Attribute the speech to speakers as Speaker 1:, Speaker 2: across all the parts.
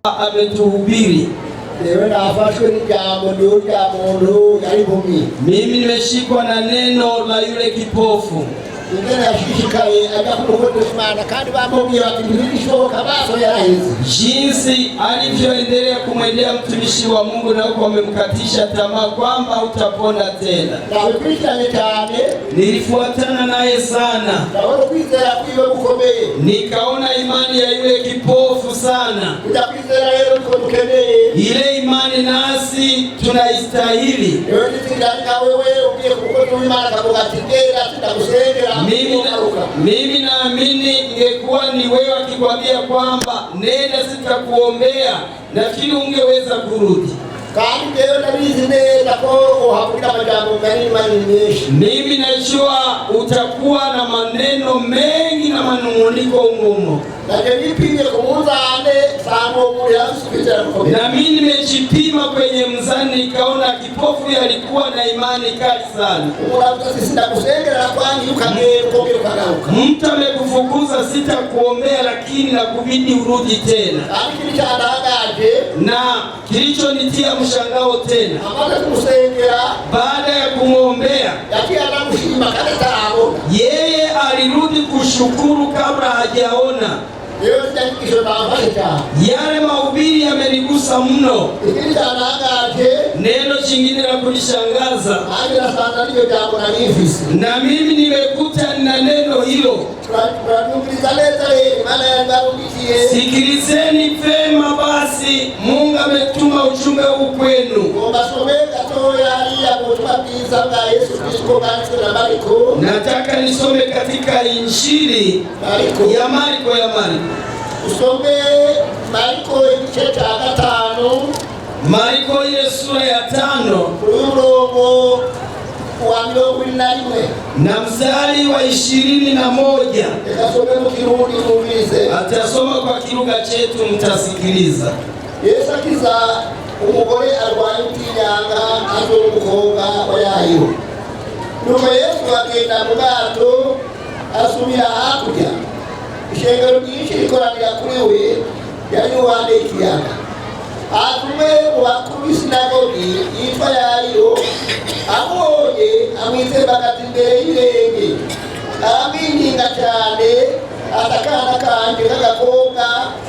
Speaker 1: Ametuhubiri. Mimi nimeshikwa na neno la yule kipofu. Jinsi alivyoendelea kumwendea mtumishi wa Mungu na huko amemkatisha tamaa kwamba utapona tena. Nilifuatana naye sana, nikaona imani ya yule kipofu sana. Ile imani nasi tunaistahili. Mimi naamini ingekuwa ni wewe akikwambia kwamba nenda sitakuombea, nafikiri ungeweza kurudi. Mimi najua utakuwa na maneno mengi na manunguniko umumo. Na mimi nimejipima kwenye mzani nikaona kipofu alikuwa na imani kali sana. Mtu amekufukuza sitakuombea, lakini nakubidi urudi tena. Na kilichonitia mshangao tena, baada ya kumwombea yeye alirudi kushukuru kabla hajaona. Yale mahubiri yamenigusa mno. Neno jingine la kunishangaza, na mimi nimekuta na neno hilo. Sikilizeni vema basi, Mungu ametuma ujumbe huu kwenu. Nataka nisome katika Injili ya Marko
Speaker 2: Usome Marko igice cha 5.
Speaker 1: Marko ile sura ya 5
Speaker 2: umurongo wa 21
Speaker 1: na mstari wa 21.
Speaker 2: Ekasome mu Kirundi mubize.
Speaker 1: Atasoma kwa kilugha chetu mtasikiliza.
Speaker 2: Yesu akiza umugore arwaye utinyanga azo umukobwa wa Yairo. Nuko Yesu agenda mu bwato asubira hakurya. Ishengero ryinshi rikoranira kuri we, yari uwande ikiyaga. Atume mu bakuru b'isinagogi yitwa Yairo, amubonye amwitembagaza imbere y'irenge, aramwinginga cyane, atakana kanje k'agakobwa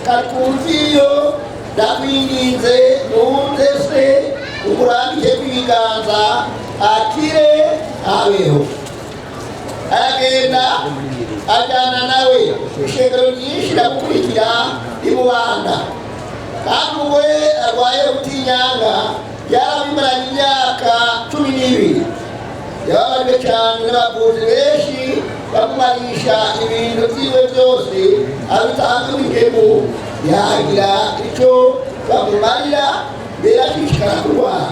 Speaker 2: kari ku mviyo, ndakwinginze ntunze se umurambike kw'ibiganza akire abeho. Aragenda ajyana nawe, ishengero ryinshi riramukurikira rimubanda. Kandi umugore arwaye utinyanga yarabimaranye imyaka 12. Yababajwe cyane n'abavuzi benshi bamumarisha ibintu byiwe byose abitanga bigemu, yagira icyo bamumarira mbere akishikara kurwara.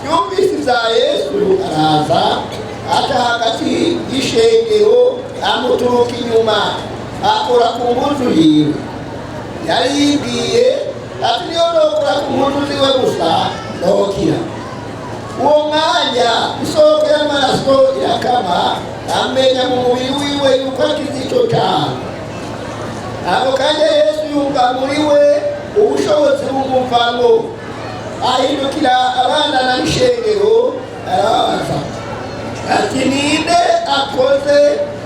Speaker 2: Yumvise ibya Yesu araza aca hagati y'ishengero amuturuka inyuma akora ku mpuzu yiwe. Yari yibwiye ati niyo nokora ku mpuzu ziwe gusa ndokira. Uwo mwanya isoko y'amaraso irakama, amenya mu mubiri wiwe yuko akize icyo cyaha. Ako kanya Yesu yumva muri we ubushobozi bumuvamo, ahindukira abana n'ishengero arababaza ati ninde akoze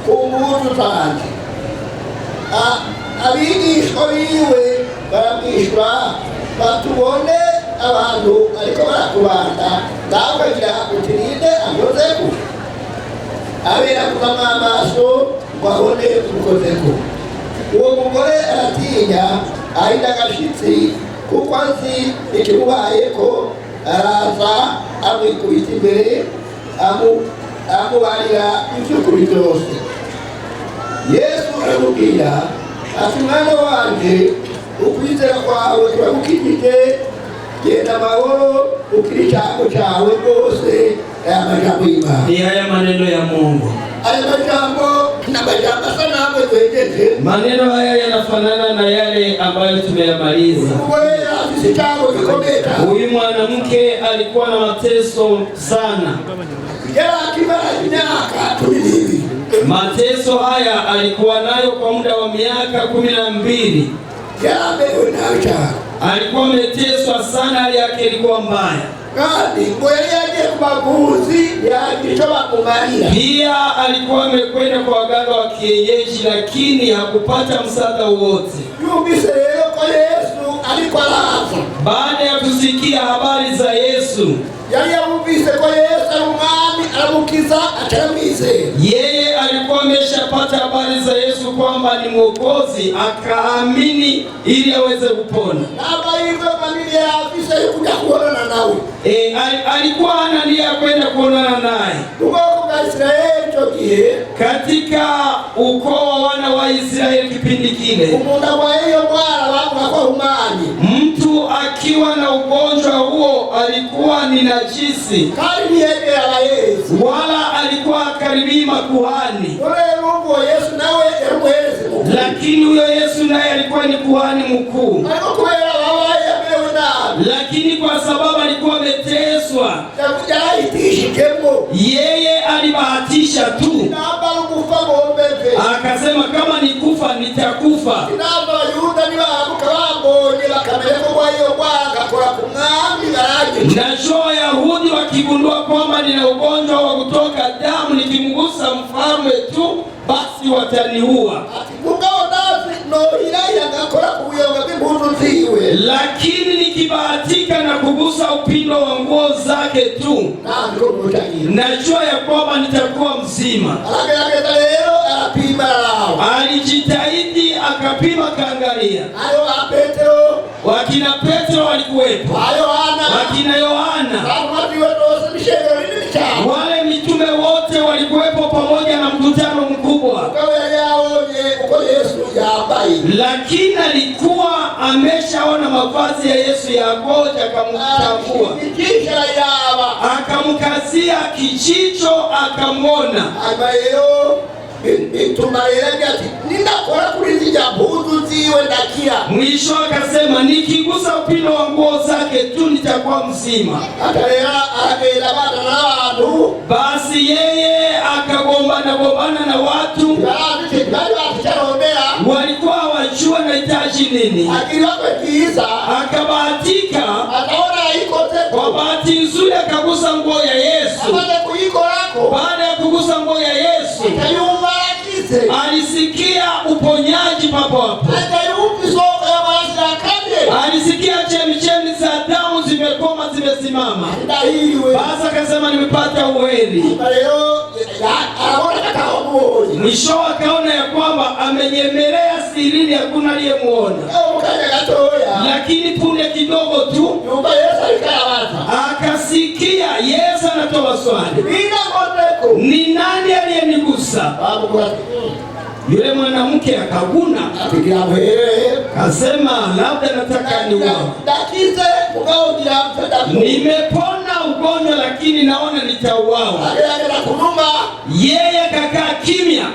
Speaker 2: ku mpuzu zanjye? Abigishwa biwe baramwishyura batubone abantu ariko barakubanda, ngaho ukagira uti ninde akozeko? Aberaguza amaso ngo abone umukozeko. Uwo mugore aratinya ahinda agashitsi kuko azi ikimubayeko, araza amwikubita imbere amubarira iby'ukuri byose. Yesu aramubwira ati mwana wanjye, ukwizera kwawe kuragukijije, genda amahoro ukiri icyago cyawe rwose. Aya majambo y'Imana.
Speaker 1: Ni haya maneno ya Mungu.
Speaker 2: Aya majambo
Speaker 1: Maneno haya yanafanana na yale ambayo tumeyamaliza. Huyu mwanamke alikuwa na mateso sana. Mateso haya alikuwa nayo kwa muda wa miaka 12. Alikuwa ameteswa sana, hali yake ilikuwa mbaya. Pia alikuwa amekwenda kwa waganga wa kienyeji, lakini hakupata msaada wowote. Baada ya kusikia habari za Yesu, yeye alikuwa ameshapata habari za Yesu kwamba ni Mwokozi, akaamini ili aweze kupona. Alikuwa hana nia ya kwenda kuonana naye. Katika ukoo wa wana wa Israeli kipindi kile, mtu akiwa na ugonjwa huo alikuwa ni najisi, wala alikuwa karibii makuhani. Lakini huyo Yesu naye alikuwa ni kuhani mkuu. Lakini kwa sababu alikuwa ameteswa, yeye alibahatisha tu, akasema kama ni kufa nitakufa. Na Wayahudi wakigundua kwamba nina ugonjwa wa kutoka damu, nikimgusa mfalme tu basi wataniua. Lakini nikibahatika na kugusa upindo wa nguo zake tu, najua ya kwamba nitakuwa mzima. Alijitahidi akapima, kaangalia. Wakina Petro walikuwepo, wakina Yohana, wale mitume wote walikuwepo pamoja na mkutano mkubwa. Lakini alikuwa ameshaona mavazi ya Yesu ya ngoja, akamtambua, akamkazia kijicho, akamwona. Mwisho akasema nikigusa upindo wa nguo zake tu nitakuwa mzima. Basi yeye akagombana na watu, walikuwa hawajua nahitaji nini. Akabahatika, kwa bahati nzuri akagusa nguo ya Yesu. Baada ya kugusa nguo ya Yesu, alisikia uponyaji papo hapo. Alisikia chemchemi za damu zimekoma, zimesimama. Basi akasema nimepata uheri. Mwisho akaona ya kwamba amenyemelea sirini, hakuna aliyemuona. Lakini punde kidogo tu akasikia Yesu anatoa swali, ni nani aliyenigusa? Yule mwanamke akaguna, kasema labda nataka niuawe. Nimepona ugonjwa lakini naona nitauawa. Yeye akakaa kimya.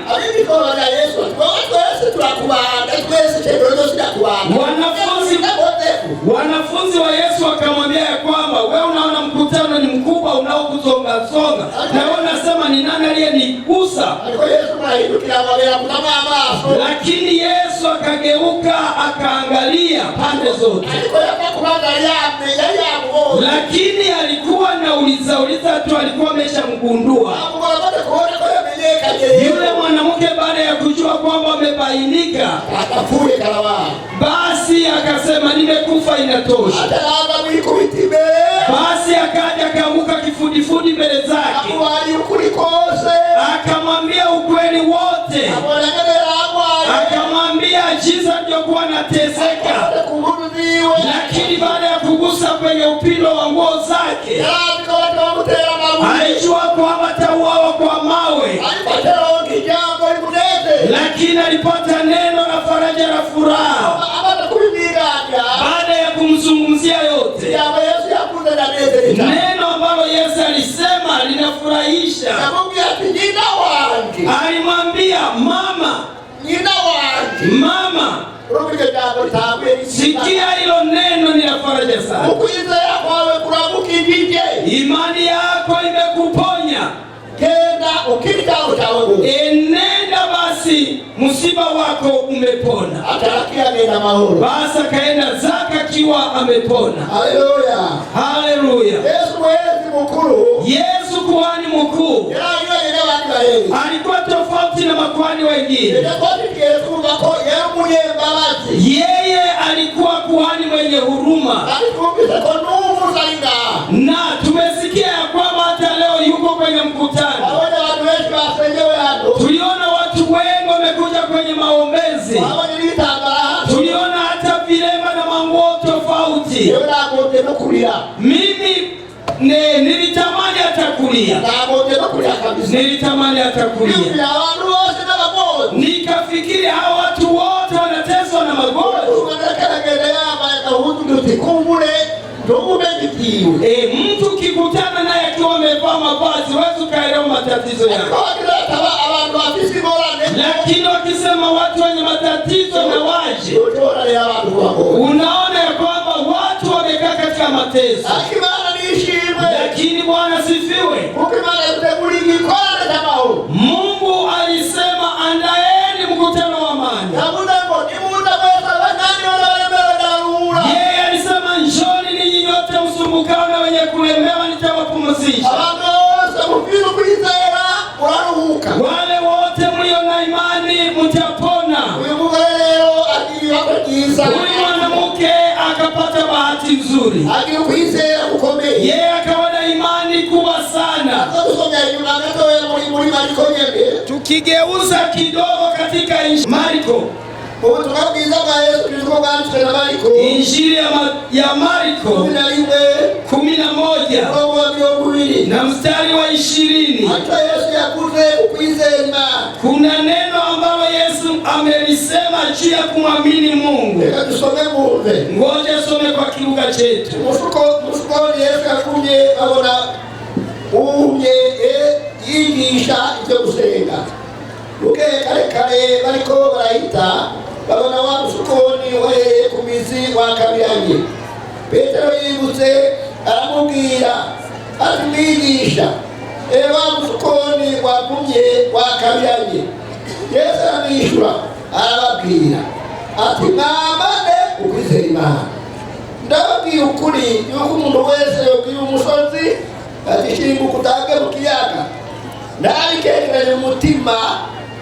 Speaker 1: Wanafunzi wa Yesu wakamwambia ya kwamba wewe unaona mkutano ni mkubwa unaokuzonga-songa, na wewe unasema ni nani aliyenigusa? Lakini Yesu akageuka akaangalia pande zote. Lakini alikuwa na uliza tu, alikuwa ameshamgundua. Yule mwanamke baada ya kujua kwamba amebainika, basi akasema nimekufa, inatosha. Basi akaja akaanguka kifudifudi mbele zake, akamwambia ukweli wote, akamwambia jinsi alivyokuwa anateseka. Lakini baada ya kugusa kwenye upindo wa nguo zake, alijua kwamba atauawa kwa mawe. Lakini alipata neno la faraja na furaha baada ya kumzungumzia yote. Neno ambalo Yesu alisema linafurahisha. alimwambia mama, mama, sikia hilo neno ni la faraja sana. Imani yako imekuponya. Enenda basi, msiba wako umepona. Basi akaenda zake akiwa amepona. Haleluya, haleluya. Yesu kuhani mkuu alikuwa tofauti na makuhani wengine. Yeye alikuwa kuhani mwenye huruma, na tumesikia ya kwamba hata leo yuko kwenye mkutano. Tuliona watu wengi wamekuja kwenye maombezi. Tuliona hata vilema na manguo tofauti. Mimi nilitamani hata kulia. Nilitamani hata kulia. Nikafikiri hao watu wote wanateswa na magonjwa. Mtu kikutana naye akiwa amevaa mavazi, wewe ukaelewa matatizo yake. Lakini wakisema watu wenye matatizo na waje, unaona ya kwamba watu wamekaa katika mateso. Lakini Bwana sifiwe. Mungu alisema andaeni mkutano wa amani. Yeye alisema njoni ninyi nyote msumbukao na wenye kulemewa nitawapumzisha. Wale wote mlio na imani mtapona. Huyu mwanamke akapata bahati nzuri. Yeye akawa na imani kubwa sana. Tukigeuza kidogo katika Marko, Injili ya Marko 11 na mstari wa 20, kuna neno ambalo Yesu amelisema juu ya kumwamini Mungu. Ngoja some kwa kilugha chetu.
Speaker 2: Yigisha icyo gusenga. Kare bariko barahita babona wa musukoni wahereye ku mizi wa Kabiranye. Petero yibutse aramubwira ati mwigisha, wa musukoni wagumye wa Kabiranye. Yesu aramwishura arababwira ati mwamane ukwizera Imana. Ndababwira ukuri yuko umuntu wese yobwira umusozi ati shimbuka utange mu kiyaga, nabikekeranye umutima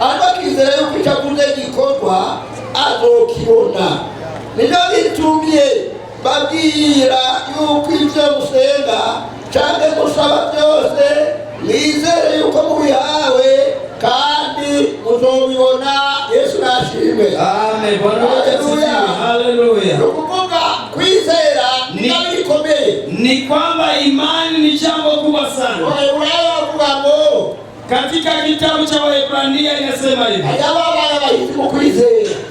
Speaker 2: akizera yuko icyavuze gikorwa azokibona. Nibyo bitumye babwira yuko ibyo musenga cyangwa musaba byose mwizere yuko mubihawe kandi muzobibona. Yesu nashimwe. Amen.
Speaker 1: Haleluya.
Speaker 2: Ukuvuga kwizera ni bikomeye.
Speaker 1: Ni kwamba imani ni jambo kubwa sana. Katika kitabu cha Waebrania inasema hivi.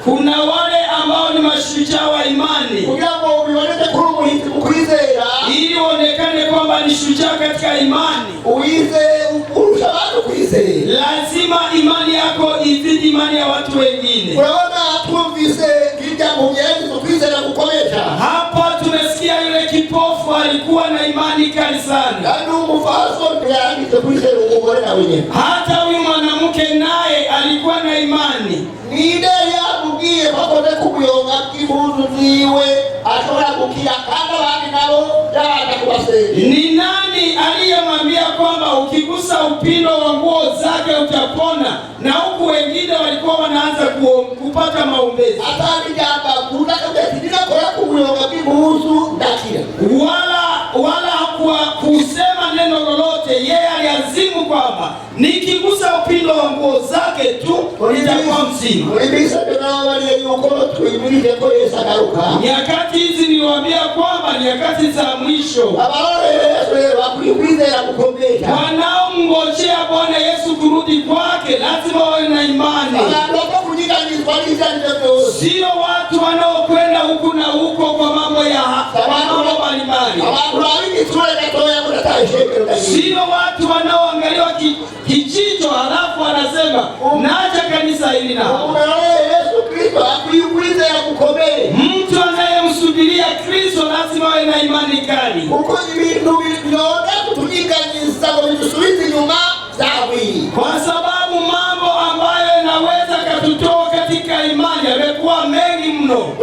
Speaker 1: Kuna wale ambao ni mashujaa wa imani. Ili uonekane kwamba ni shujaa katika imani, lazima imani yako izidi imani ya watu wengine. Hapa tumesikia yule kipofu alikuwa na imani kali sana. Hata huyu mwanamke naye alikuwa na imani. Ni nani aliyemwambia kwamba ukigusa upindo wa nguo zake utapona, na huku wengine walikuwa wanaanza kupata maombezi? Wala hakuwa kusema neno lolote. Yeye aliazimu kwamba nikigusa upindo wa nguo zake tu nitakuwa mzima. Nyakati hizi niliwaambia kwamba nyakati za mwisho wanaomngojea Bwana Yesu kurudi kwake lazima wawe na imani. Sio watu wanaokwenda huku na huko kwa mambo ya mambo mbalimbali. Sio watu wanaoangaliwa kijicho halafu wanasema zaidi nao.
Speaker 2: Yesu Kristo akuyukulize ya kukomee.
Speaker 1: Mtu anayemsubiria Kristo lazima awe na imani kali.
Speaker 2: Kuko ibintu biyoga kutunyiganyisa ngo bidusubize nyuma zawi.
Speaker 1: Kwa sababu mambo ambayo yanaweza katutoa katika imani yamekuwa mengi mno.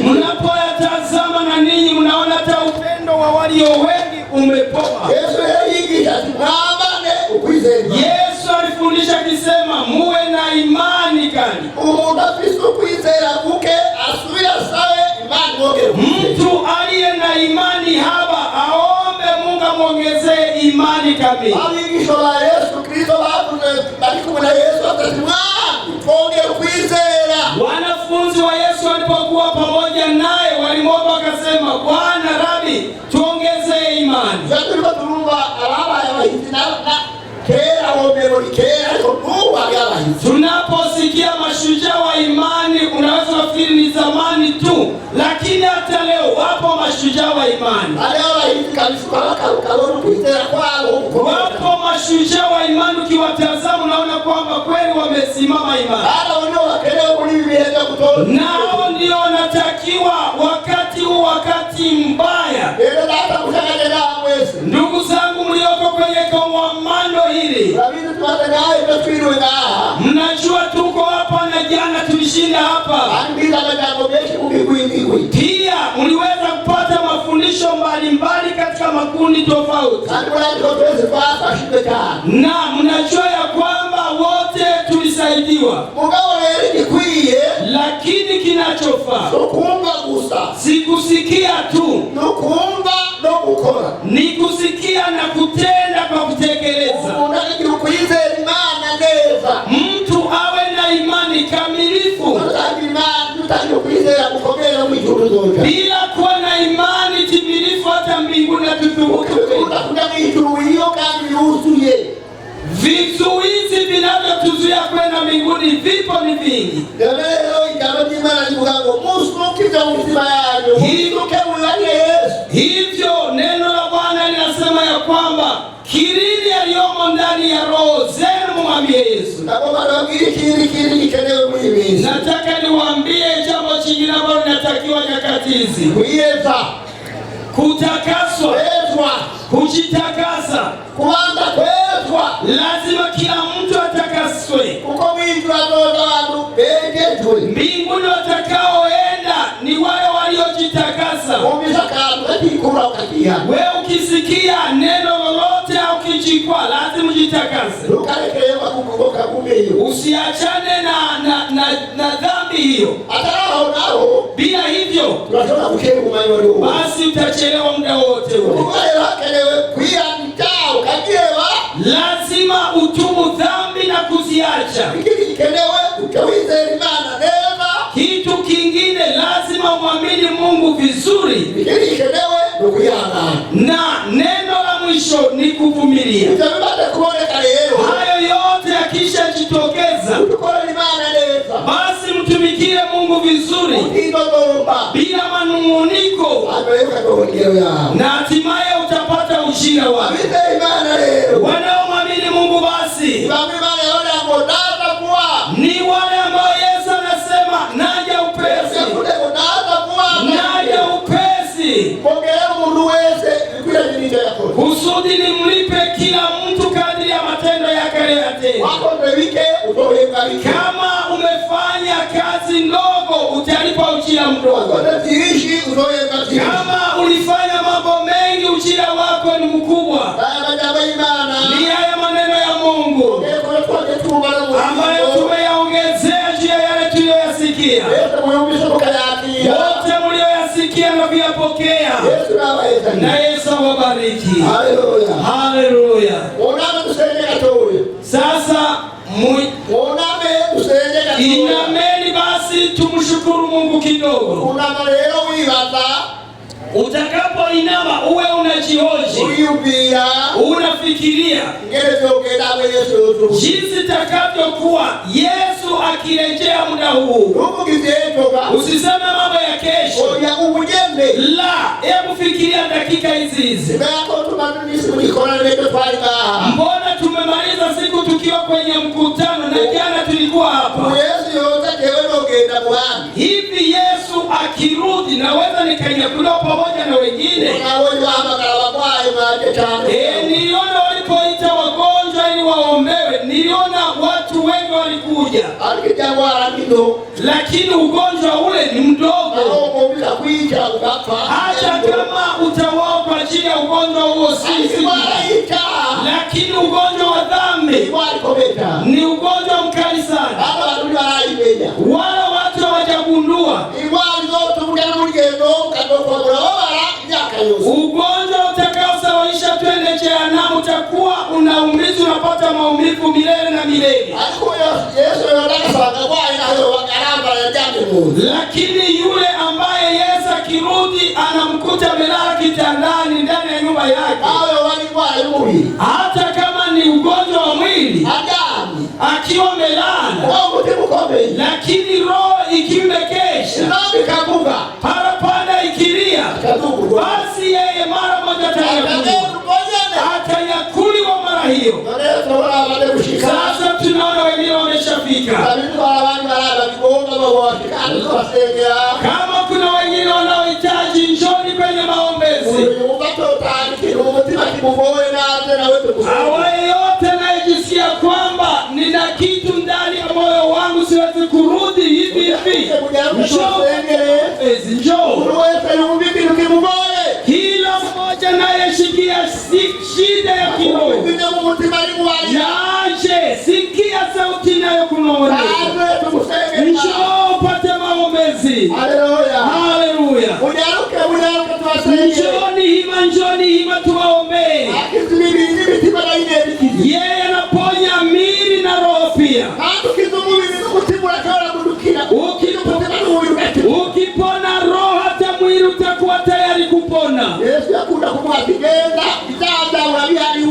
Speaker 1: Mnapoyatazama na ninyi mnaona hata upendo wa walio wengi umepoa. Yesu alifundisha akisema muwe na imani kali. Mtu aliye na imani haba aombe Mungu amwongezee imani kamili. Wanafunzi wa Yesu walipokuwa pamoja naye walimwomba wakasema, Bwana Rabi, tuongezee imani. Tunaposikia mashujaa wa imani unaweza kufikiri ni zamani tu, lakini hata leo wapo mashujaa wa imani. Wapo mashujaa wa imani ukiwatazama unaona kwamba kweli wamesimama imani. Nao ndio wanatakiwa wakati huu, wakati mbaya. Ndugu zangu mlioko kwenye kongamano hili, mnajua tuko hapa na jana tulishinda hapa. Pia mliweza kupata mafundisho mbalimbali katika makundi tofauti. Na mnajua ya kwamba wote tulisaidiwa. Lakini kinachofaa si kusikia tu, ni kusikia na kutenda kwa kutekeleza. Mtu awe na imani kamilifu. Bila kuwa na imani timilifu hata mbinguni hatuthubutu. Vizuizi vinavyotuzuia kwenda mbinguni vipo ni vingi. Hivyo neno la Bwana linasema ya kwamba kirili aliyomo ndani ya roho zenu mwambie Yesu. Nataka niwaambie jambo jingine ambalo linatakiwa nyakati hizi. Kutakaswa, kujitakasa. Lazima kila mtu atakaswe. Mbinguni watakaoenda ni wale waliojitakasa. Wewe ukisikia neno lolote au kijikwa lazima ujitakase. Usiachane na dhambi hiyo. Bila hivyo basi utachelewa muda wote ule. Lazima utubu dhambi na kuziacha. Kitu kingine lazima umwamini Mungu vizuri. Na neno la mwisho ni kuvumilia. Hayo yote yakishajitokeza, basi mtumikie Mungu vizuri bila manung'uniko, na hatimaye utapata ushinda wako. Wanaomwamini Mungu basi ni wale ambao Yesu anasema naja upesi. Naja upesi. Kusudi nimlipe kila mtu kadri ya matendo yake aliyotenda. Kama umefanya kazi ndogo utalipwa ujira mdogo. Kama ulifanya mambo mengi ujira wako ni mkubwa. Ni haya maneno ya Mungu ambayo tumeyaongezea juu ya yale tuliyoyasikia. Wote mlioyasikia na kuyapokea, na Yesu awabariki. Haleluya. Sasa inameni basi tumshukuru Mungu kidogo. Utakapoinama uwe unajihoji, unafikiria jinsi takavyokuwa Yesu akirejea muda huu. Usiseme mambo ya kesho. La, hebu fikiria dakika hizi. Mbona tumemaliza siku tukiwa kwenye alikuwa hapa. Hivi Yesu akirudi naweza nikanyakuliwa pamoja na wengine? Niliona walipoita wagonjwa ili waombewe, niliona watu wengi walikuja, lakini ugonjwa ule ni mdogo. Hata kama utawao kwa ajili ya ugonjwa huo sisi, lakini ugonjwa wa dhambi ni ugonjwa mkali sana. Wala watu hawajagundua ugonjwa utakaosababisha twende jehanamu, utakuwa unaumiza, unapata maumivu milele na milele. Lakini yule ambaye Yesu akirudi anamkuta amelala kitandani ndani ya nyumba yake, hata kama ni ugonjwa wa mwili akiwa amelala, lakini roho ikimekesha, parapanda ikilia, basi yeye mara moja atanyakuliwa mara hiyo. Sasa tunaona wengine wameshafika. Kama kuna wengine wanaohitaji, njoni kwenye maombezi. Awaye yote anayejisikia kwamba nina kitu ndani ya moyo wangu siwezi kurudi hivi hivi, njoo. Kila mmoja anayeshikia shida ya kiroho yaje, sikia sauti inayokunong'oneza, njoo upate maombezi. Haleluya. Njoni hima tuwaombee. Yeye anaponya miili na roho pia. Ukipona roho, hata mwili utakuwa tayari kupona.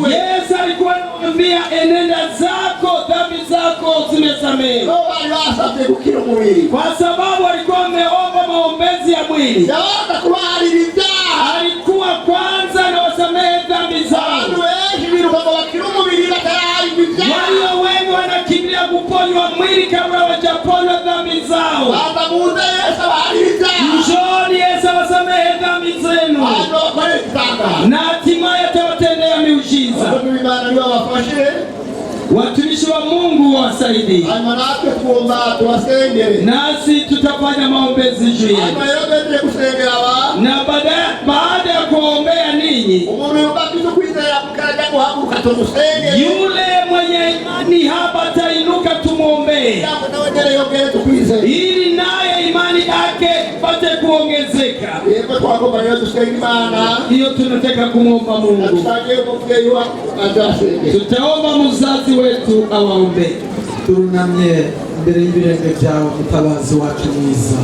Speaker 1: Yesu alikuwa anamwambia enenda zako, dhambi zako zimesamehewa. Kwa sababu alikuwa ameomba maombezi ya mwili, alikuwa kwanza na wasamehe dhambi zao. Walio wengi wanakimbilia kuponywa mwili kabla hawajaponywa dhambi zao. Njoni, Yesu awasamehe dhambi zenu na hatimaye atawatendea miujiza. Watumishi wa Mungu wasaidie, nasi tutafanya maombezi juu yenu. Na baada ya kuombea ninyi, yule mwenye imani hapa atainuka, tumwombee ili naye imani yake ipate kuongezeka. Hiyo tunataka kumwomba Mungu. Tutaomba mzazi wetu awaombe.
Speaker 3: Turunamye imbere y'ibirenge byawe, mutabazi wacu mwiza,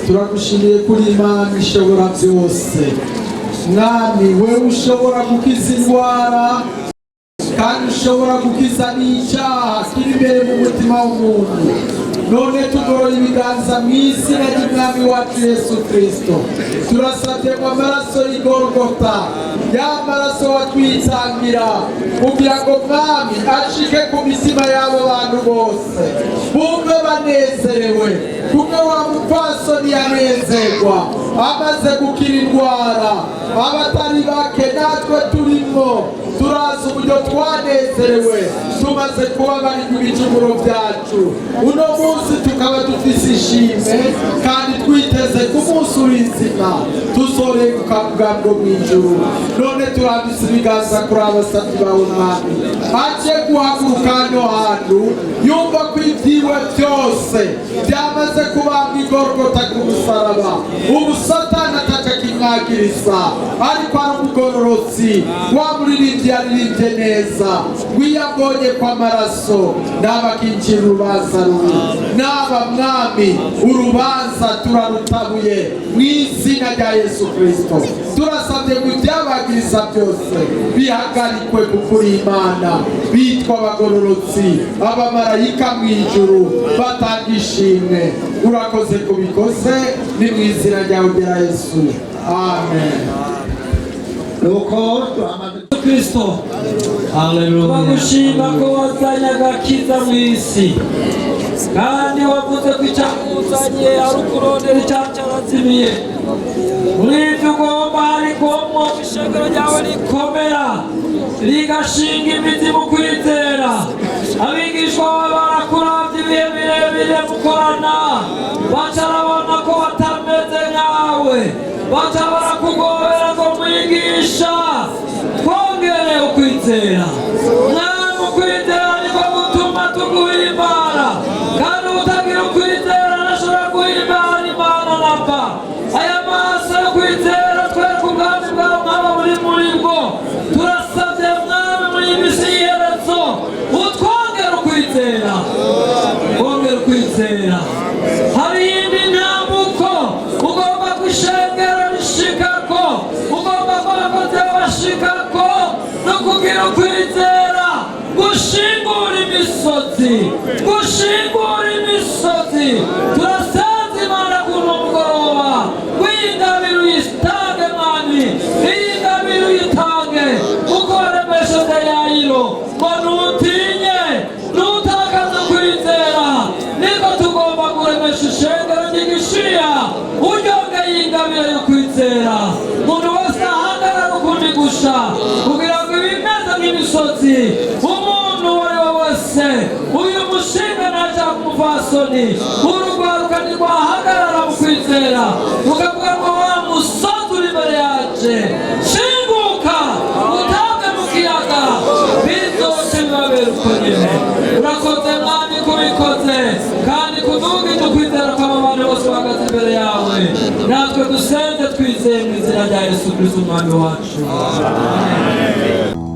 Speaker 3: turagushimiye kuri Imana ishobora byose. Mwami, wewe ushobora gukiza indwara kandi ushobora gukiza n'icyaha kiri imbere mu mutima w'umuntu. None tugoroye ibiganza mu izina ry'Umwami wacu Yesu Kristo, turasabye ngo amaraso y'Igorogota, ya maraso watwitangira kugira ngo Mwami ashike ku mitima y'abo bantu bose, bumve banezerewe kumwe wa mupfasoni yanezerwa amaze gukira indwara. Abatari bake natwe turimo turazi uburyo twanezerewe tumaze kubabarirwa ibicumuro byacu. Uno munsi tukaba dufise ishimwe kandi twiteze ku munsi w'izima tuzorenguka bwabwo mw'ijuru. None turambise ibiganza kuri abasabyi bawe Mwami, aje guhaguruka hano hantu yumva ko ibyiwe byose byamaze kubambwa Igorogota ku musaraba. Ubu Satani atakakimwagiriza, ariko ari umugororotsi. Wa muririmbyi yaririmbye neza, wiyabonye kwa maraso n'abakinjira urubanza rubi. N'aba Mwami, urubanza turarutabuye mu izina rya Yesu Kristo. Turasabye ngo ibyabagiriza byose bihagarikwe kuko Imana, bitwa abagororotsi, abamarayika mu ijuru batanga ishimwe. Urakoze kubikoze, ni mu izina ryawe rya Yesu, amen.
Speaker 1: Nuko Kristo, haleluya, bagushima ko wazanye agakiza mu isi.
Speaker 4: kandi wavuze ko icyakuzanye ari ukurondera icyacarazimiye. Muri ibyo ugomba ariko mu ishengero ryawe rikomera rigashinga imizi mu kwizera. Abigishwa bawe barakuravye ibihe birebire mukorana, baca barabona ko batameze nkawe, baca barakugobera ngo mwigisha twongere ukwizera. Mwami ukwizera niko gutuma tuguhimbara, kandi utagira ukwizera ntashobora guhimbara Imana namba. Aya maso yo kwizera twereka ubwami bwawe nk'aba buri muri bwo. Turasabye Mwami muri iyi misi y'iherezo utwongere ukwizera, twongere ukwizera. Hari iyindi ntambuko ugomba gushengera rishikako, ugomba kwakoze bashikako no kugira ukwizera gushingura imisozi, gushingura imisozi. Turasenze Imana kuno mugoroba w'ingabire uyitange Mwami, iyi ngabire uyitange uko waremesheje Yayiro ngo ntutinye ntutakaze kwizera. Niko tugomba kuremesha ishengero ry'Igishiya uryongeye ingabire yo kwizera. Umuntu wese ahagarara ukundi gusha kugira ngo ibimeze nk'imisozi umuntu uwo ari we wese, uyu mushinga ntaca kumupfasoni, urugwaruka ntirwahagarara mu kwizera rukavuga ngo wa musozi uri imbere yaje shinguka utambe mu kiyaga, bizoce bibabera uko nyene. Urakoze Mwami kubikoze, kandi kudugije ukwizera kw'abantu bose bahagaze imbere yawe. Natwe dusenze twizeye mu izina rya Yesu Kristo Umwami wacu. Amen.